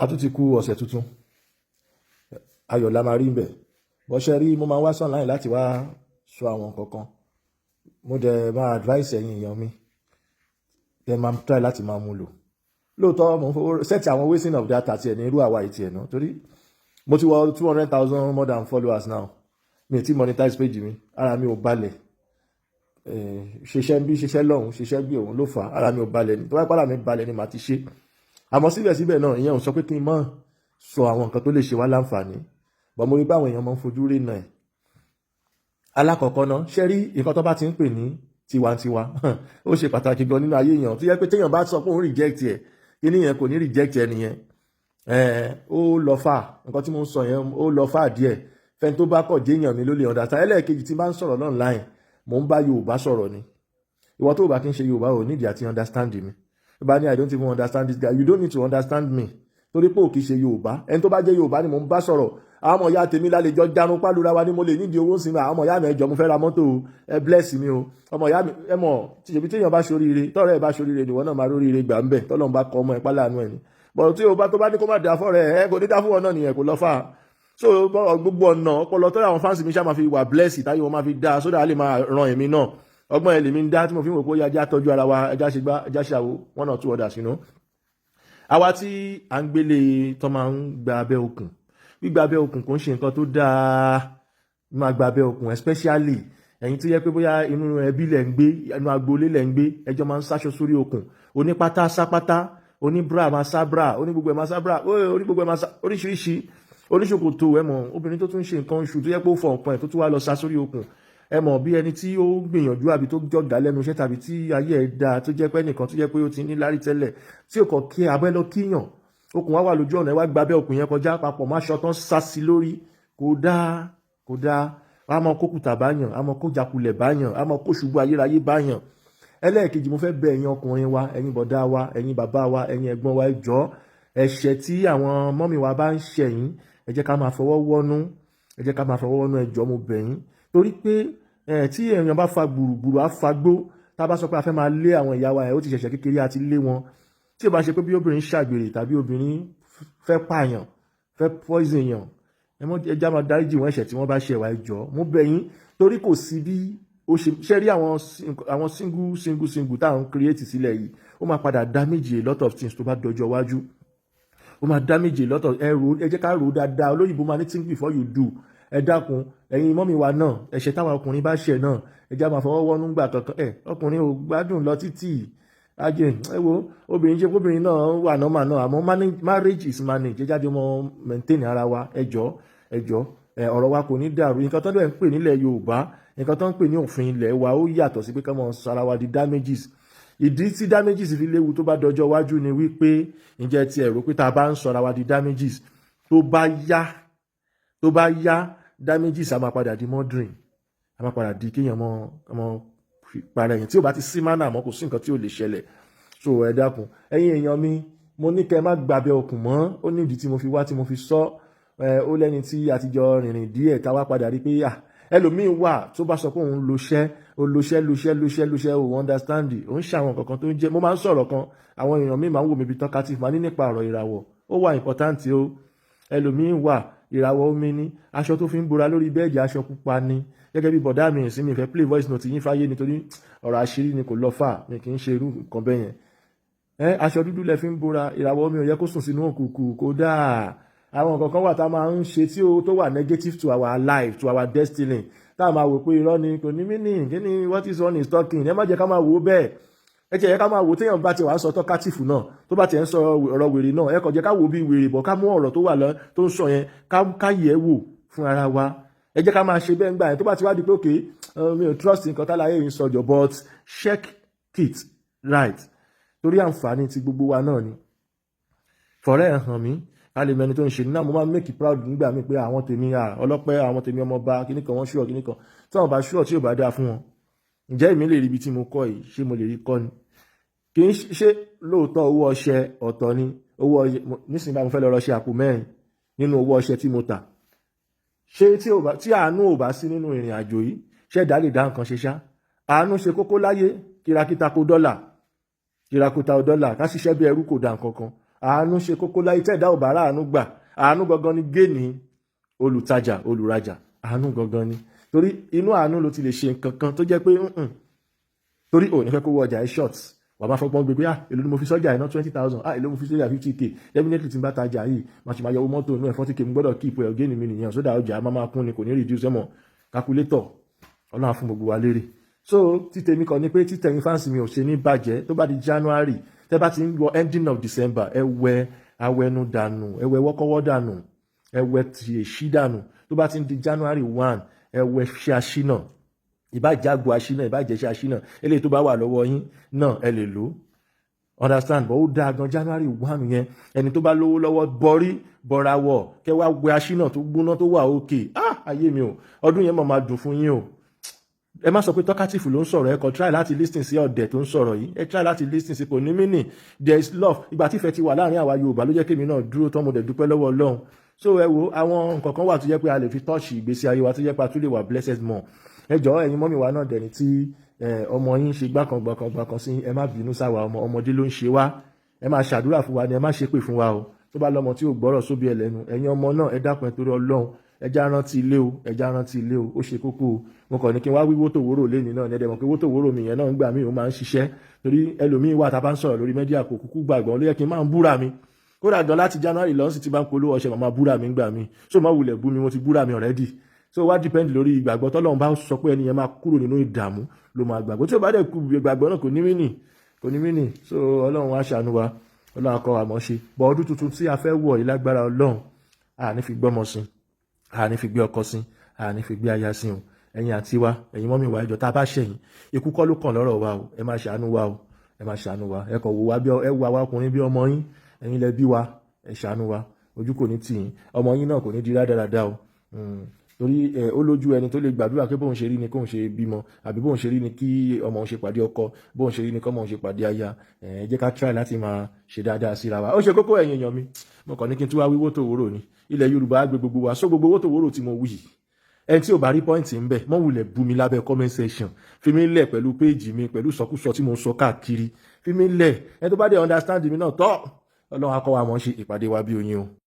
A tún ti kú ọ̀sẹ̀ tuntun, ayọ̀ la máa rí ń bẹ̀. Bọ́ṣẹ́ rí mo máa wá online láti wá sọ àwọn nǹkan kan. Mo dẹ̀ máa advice ẹ̀yin èèyàn mi, ẹ máa try láti máa mú lò. Lóòótọ́ mo ń fowó set àwọn wasting of data tiẹ̀ ní irú àwa ìtì ẹ̀ náà, torí mo ti wọ 200,000 more than followers now. Mi ò tí monetize page mi, ara mi ò balẹ̀. Ṣiṣẹ́ bí ṣiṣẹ́ lọ́hùn, ṣiṣẹ́ bí òun ló fà á, ara mi ò balẹ̀ ni. Tó bá pàdà mi balẹ̀ ni màá ti ṣe. Àmọ́ síbẹ̀síbẹ̀ náà ìyẹn ò sọ pé kí n má sọ àwọn nǹkan tó lè ṣe wá láǹfààní. Bọ̀ mo rí báwọn èèyàn máa ń fojú rí náà ẹ̀. Alákọ̀ọ́kọ́ náà, ṣé rí nǹkan tó bá ti ń pè ní tiwantiwa ó ṣe pàtàkì gan nínú ayé èèyàn, tó yẹ pé téèyàn bá sọ pé òun reject ẹ̀, kí nìyẹn kò ní reject ẹ nìyẹn. Ó lọ fà, nǹkan tí mo ń sọ yẹn ó lọ fà díẹ̀. Fẹ́ni tó bá kọ̀ jẹ́ èèyàn mi ló lè understand. Ẹlẹ́ẹ̀kejì tí bá ń sọ̀rọ̀ online, mò ń bá Yorùbá sọ̀rọ̀ ni. Ìwọ tó bá kí ń ṣe Yorùbá ò nídìí àti understand mi. Bá ní I don't even understand this guy, you don't need to understand me. Torí pé ò kìí ṣe Yorùbá. Ẹni tó bá jẹ́ Yorùbá ni mò ń bá sọ̀rọ̀. Àwọn ọmọ ìyá tèmi lálejò jánu pálura wa ni mo lè nídìí owó sinmi. Àwọn ọmọ ìyá mi ẹjọ́ mo fẹ́ ra mọ́tò, ẹ bless mi o. Ọmọ ìyá mi ẹ mọ̀ tìṣèbí téèyàn bá ṣoríire, tọ́rẹ́ ẹ bá ṣoríire nìwọ náà máa róríire gbà ń bẹ̀. Tọ́lọ́run bá kọ ọmọ ẹ pálánú ẹ ni. Bọ̀ tí o bá tó bá ní kó má dá fọ́rẹ́ ẹ kò ní dá fún wọn náà nìyẹn kò lọ fà. So gbogbo ọ̀nà ọpọlọ tó àwọn fáǹsì mi ṣá máa fi wà bless táyé wọn máa fi dá sódà á lè máa ran èmi náà. Ọgbọ́n ẹ lèmi ń dá tí mo fi ń wò pé ẹja tọ́jú ara wa, ẹja ṣe gbá, ẹja ṣàwo, one or two others, you know. Àwa tí à ń gbélé tó máa ń gba abẹ́ okùn, gbígba abẹ́ okùn kò ń ṣe nǹkan tó dáa. Máa gba abẹ́ okùn especially ẹ̀yin tó yẹ pé bóyá inú ẹbí lẹ̀ ń gbé, inú agboolé lẹ̀ ń gbé, ẹjọ́ máa ń sáṣọ sórí okùn. Onípátá sápátá, oníbra máa sá bra, onígbogbo ẹ̀ máa sá bra, onígbogbo ẹ̀ máa sá oríṣiríṣi, oníṣòkòtò ẹ mọ̀, obìnrin tó tún ṣe nǹkan oṣù tó yẹ pé ó fọ nǹkan ẹ̀ tó tún wá lọ sá sórí okùn. Ẹ mọ̀ bí ẹni tí ó gbìyànjú àbí tó jọ̀gá lẹ́nu iṣẹ́ tàbí tí ayé ẹ̀ dáa tó jẹ́ pé ẹnìkan tó jẹ́ pé ó ti ní lárí tẹ́lẹ̀ tí ò kọ̀ kí abẹ́ lọ kíyàn. Okùn wá wà lójú ọ̀nà ẹ wá gbabẹ́ okùn yẹn kọjá papọ̀ má ṣọtán sá sí lórí. Kò dáa, kò dáa. A mọ̀ kó kùtà báyàn, a mọ̀ kó jakulẹ̀ báyàn, a mọ̀ kó ṣubú ayérayé báyàn. Ẹlẹ́ẹ̀kejì mo fẹ́ bẹ̀ ẹ̀yin ọkùnrin wa, ẹ̀yin bọ̀dá wa, ẹ̀yin bàbá wa, ẹ̀yin ẹ̀gbọ́n wa, ẹ jọ̀ọ́ ẹ̀ṣẹ̀ tí àwọn mọ́mì wa bá ń ṣẹ̀ yín, ẹ jẹ́ ká máa fọwọ́ wọ́nú, ẹ jẹ́ ká máa fọwọ́ wọ́nú, ẹ jọ̀ọ́ mo bẹ̀ yín. Torí pé tí èèyàn bá fa gbùrùgbùrù á fa gbó, tá a bá sọ pé a fẹ́ máa lé àwọn ìyá wa ẹ̀ ó ti ṣẹ̀ṣẹ̀ kékeré àti lé wọn. Tí ò bá ṣe pé bí obìnrin ṣàgbèrè tàbí obìnrin fẹ́ pààyàn, fẹ́ poison èèyàn, ẹ já máa dáríjì wọn ẹ̀ṣẹ̀ tí wọ́n bá ṣẹ̀ wá, ẹ jọ̀ọ́ mo bẹ̀ yín. Torí kò sí bí ó ṣe rí àwọn single táwọn create sílẹ̀ yìí, ó máa padà damage a lot of things tó bá dọjọ́ iwájú. Ó máa damage a lot of ẹ jẹ́ ká rò ó dáadáa. Olóyìnbó máa ní think before you do. Ẹ dákun ẹ̀yin mọ́mì wa náà, ẹ̀ṣẹ̀ táwọn ọkùnrin bá ṣẹ̀ náà ẹ já máa fọwọ́ wọ́nú gbà kankan. Ọkùnrin ò gbádùn lọ títì. Ajé ẹ wo obìnrin ṣe obìnrin náà wà normal náà, àmọ́ marriage is manage. Ẹ jáde mọ́ maintain ara wa, ẹ jọ̀ọ́ ọ̀rọ̀ wa kò ní dàrú. Nǹkan tó ń pè nílẹ̀ Yorùbá, nǹkan tó ń pè ní òfin ilẹ̀ wa ó yàtọ̀ sí pé ká mọ̀ sọ ara wa di damages. Ìdí tí damages fi léwu tó bá dọjọ́ iwájú ni wípé ǹjẹ́ ti ẹ̀rọ pé tá a bá ń sọ ara wa di damages tó bá yá damages a máa padà di murdering, a máa padà di kéèyàn mọ́ para ẹ̀yìn tí ó bá ti sí mánà mọ́ kò sí nǹkan tí ò lè ṣẹlẹ̀. So ẹ dákun ẹ̀yin èèyàn mi, mo ní kẹ́ má gbàbẹ́ okùn mọ́. Ó ní ìdí tí mo fi wá tí mo fi sọ. Ó lẹ́ni tí àtijọ́ rìnrìn díẹ̀ tá wá padà rí pé ẹlòmíín wà tó bá sọ pé òun lo ò understand, òun ṣe àwọn kankan tó ń jẹ́. Mo máa ń sọ̀rọ̀ kan, àwọn èèyàn mi máa ń wò mí bí talkative, máa ní nípa ọ̀rọ̀ ìràwọ̀ ó wà important o. Ẹlòmíín wà ìràwọ̀ omi ní, aṣọ tó fi ń bora lórí bẹ́ẹ̀dì aṣọ pupa ni. Gẹ́gẹ́ bí bọ̀dá mi ìsinmi ìfẹ́ play voice note yín fáyé nítorí ọ̀rọ̀ àṣírí ni kò lọ fà, mi kì í ṣe irú nǹkan bẹ́ẹ̀ yẹn. Aṣọ dúdú lẹ fi ń bora, ìràwọ̀ omi ò yẹ kó sùn sínú òkùnkùn, kó dáa. Àwọn nǹkan kan wà tá a máa ń ṣe tí ó tó wà negative to our life, to our destiny, tá a máa wò pé irọ́ ni, kò ní meaning, kí ni what is one is talking. Ẹ má jẹ́ ká máa wò ó bẹ́ẹ̀. Ẹ jẹ́ ká máa wò téèyàn bá ti wà ń sọ talkative náà, tó bá ti ń sọ ọ̀rọ̀ wèrè náà, ẹ kàn jẹ́ ká wò bí wèrè bọ̀, ká mú ọ̀rọ̀ tó wà lọ tó ń sọ yẹn ká yẹ̀ wò fún ara wa. Ẹ jẹ́ ká máa ṣe bẹ́ẹ̀ ńgbà yẹn tó bá ti wá di pé okay, mi ò trust nǹkan táláyé yìí ń sọjọ́, but check it right. Torí àǹfààní ti gbogbo wa náà ni. Fọ̀rẹ́ ẹ̀ hàn mí, a lè mẹni tó ń ṣe náà. Mo máa ń make it proud nígbà míì pé àwọn tèmi ọlọ́pẹ́, àwọn tèmi ọmọọba kíníkan wọ́n ṣúọ̀ kíníkan tí wọ́n bá ṣúọ̀ tí ò bá dáa fún wọn. Ǹjẹ́ èmi lè rí ibi tí mo kọ́ yìí, ṣé mo lè rí kọ́ ni? Kì í ṣe lóòótọ́ owó ọṣẹ ọ̀tọ̀ ni. Owó ọṣẹ nísìnyí bá mo fẹ́ lọ rọṣẹ àpò 4 nínú owó ọṣẹ tí mo tà. Ṣé tí àánú ò bá sí nínú ìrìn àjò yìí, ṣé ẹ̀dá lè dá nǹkan ṣe ṣá? Àánú ṣe kókó láyé. Kìràkìtà kó dọ́là, ká ṣiṣẹ́ bí ẹrú kò dá nǹkan kan. àánú ṣe kókó láyé tẹ́ẹ̀dá ò bá rà àánú gbà. Àánú gangan ni géènì olùtajà olùrajà, àánú gangan ni. Torí inú àánú ló ti lè ṣe nǹkan kan tó jẹ́ pé torí ò ní fẹ́ kó wọ ọjà ẹ̀ short, wà bá fọgbọ́n gbé pé èló ni mo fi sọ́jà iná 20,000, èló mo fi sọ́jà 50k, definitely tí n bá tajà yìí máa ṣe máa yọwọ́ mọ́tò inú ẹ̀ 40k, mo gbọ́dọ̀ keep ẹ̀ géènì mi nìyẹn, sódà ọjà máa kún ni, kò ní reduce ẹ̀mọ̀ calculator. Ọlọ́run fún gbogbo wa lérè. So títẹ̀mí kan ní pé títẹ̀yìn fáǹsì mi ò ṣe ní bàjẹ́. Tó bá di January, tẹ́ bá ti ń wọ ending of December, ẹ wẹ awẹnu dànù, ẹ wẹ wọ́kọ́wọ́ dànù, ẹ wẹ ti èṣí dànù. Tó bá ti ń di January 1, ẹ wẹ ṣe aṣínà, ìbàjẹ́ àgbo aṣínà, ìbàjẹ́ ṣe aṣínà, eléyìí tó bá wà lọ́wọ́ yín náà ẹ lè lò. Understand? But ó dáa gan January 1 yẹn, ẹni tó bá lówó lọ́wọ́ bọ́rí bọ́rawọ̀ kẹ́ wá wẹ aṣínà tó gbóná tó wà òkè. Ayé mi o, ọdún yẹn máa dùn fún yín o. Ẹ má sọ pé talkative ló ń sọ̀rọ̀, ẹ kàn try láti listen sí ọ̀dẹ̀ tó ń sọ̀rọ̀ yìí, ẹ try láti listen sí kò ní meaning, there is love. Ìgbà tí ìfẹ́ ti wà láàrin àwa Yorùbá ló jẹ́ kémi náà dúró tán, mo dẹ̀ dúpẹ́ lọ́wọ́ Ọlọ́run. So ẹ wo àwọn nǹkan kan wà tó jẹ́ pé a lè fi touch ìgbésí ayé wa tó jẹ́ pé a tún lè wà blessed more. Ẹ jọ̀ọ́ ẹ̀yin mọ́mì wa náà dẹ̀ni tí ọmọ yín ṣe gbákan sí, ẹ má bínú sáwa, ọmọdé ló ń ṣe wá, ẹ má ṣàdúrà fún wa ni, ẹ má ṣépè fún wa o. Tó bá lọ́mọ tí ò gbọ́rọ̀ sóbi ẹ̀ lẹ́nu, ẹ̀yin ọmọ náà ẹ dákun ẹ torí Ọlọ́run, ẹja rántí ilé o, ẹja rántí ilé o, ó ṣe kókó o. Mo kàn ní kí n wá wí wótòwórò lẹ́ni náà ní ẹ̀dẹ̀ mọ̀ pé wótòwórò mi yẹn náà ń gbà mí, ó máa ń ṣiṣẹ́. Torí ẹlòmíín wà tá a bá ń sọ̀rọ̀ lórí mẹ́díà kò kúkú gbàgbọ́, ló yẹ kí n máa ń búra mi. Kódà gan láti January lọ́sìn tí bá ń polówó ọṣẹ màmá búra mi gbà mí. So má wulẹ̀ bú mi, mo ti búra mi already. So wá depend lórí ìgbàgbọ́ tọ́lọ́run bá sọ pé ẹni yẹn máa kúrò nínú ìdààmú ló máa gbàgbọ́. Tí ó bá dẹ̀ kú ìgbàgbọ́ náà kò ní mínì. So Ọlọ́run wá ṣàánú wa, Ọlọ́run akọ́ wa mọ̀ ṣe. Bọ̀ ọdún tuntun tí a fẹ́ wọ̀ yìí lágbára Ọlọ́run, a ní fi gbọ́mọ sí, a ní fi gbé ọkọ sí, a ní fi gbé aya sí o. Ẹ̀yin àti wa, ẹ̀yin mọ́mì wa, ẹjọ́ tá a bá ṣẹ̀yìn, ikú kọ́ ló kàn lọ́rọ̀ wa o. Ẹ máa ṣàánú wa o, ẹ máa ṣàánú wa. Ẹ kàn wò wá bí ẹ wà wá ọkùnrin bí ọmọ yín, ẹ̀yin lẹ bí wa, ẹ ṣàánú wa. Ojú kò ní tì yín, ọmọ yín náà kò ní di rádaràda o. Torí ó lójú ẹni tó lè gbàdúrà pé bóun ṣe rí ni kóun ṣe bímọ, àbí bóun ṣe rí ni kí ọmọ òun ṣe pàdé ọkọ, bóun ṣe rí ni kọ́mọ òun ṣe pàdé aya. Ẹ jẹ́ ká try láti máa ṣe dáadáa síra wa. Ó ṣe kókó ẹ̀yin èèyàn mi. Mo kàn ní kí n tún wá wí wótòwórò ni. Ilẹ̀ Yorùbá á gbé gbogbo wa. So gbogbo wótòwórò tí mo wí, ẹni tí ò bá rí pọ́ìntì ń bẹ̀, mọ́ wulẹ̀ bú mi lábẹ́ comment section. Fi mí lẹ̀ pẹ̀lú péèjì mi, pẹ̀lú sọkúsọ tí mo ń sọ káàkiri. Fi mí lẹ̀. Ẹni tó bá dé understand mi náà tọ́, Ọlọ́run akọ́ wa mọ̀ ṣe ìpàdé wa bí oyin o.